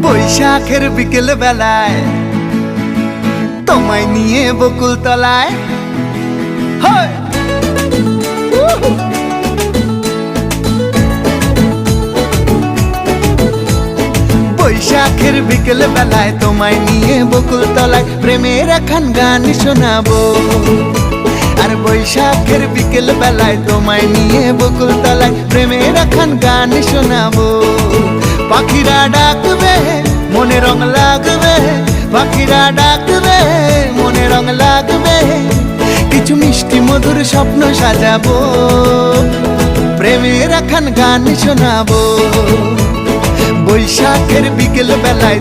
বৈশাখের বিকেল বেলায় তোমায় নিয়ে বকুল তলায়, বৈশাখের বিকেল বেলায় তোমায় নিয়ে বকুল তলায় প্রেমের একখান গান শোনাবো। আর বৈশাখের বিকেল বেলায় তোমায় নিয়ে বকুল তলায় প্রেমের একখান গান শোনাবো। পাখিরা ডাকবে মনে রং লাগবে, পাখিরা ডাকবে মনে রং লাগবে, কিছু মিষ্টি মধুর স্বপ্ন সাজাবো, প্রেমের একখান গান শোনাবো। বৈশাখের বিকেল বেলায়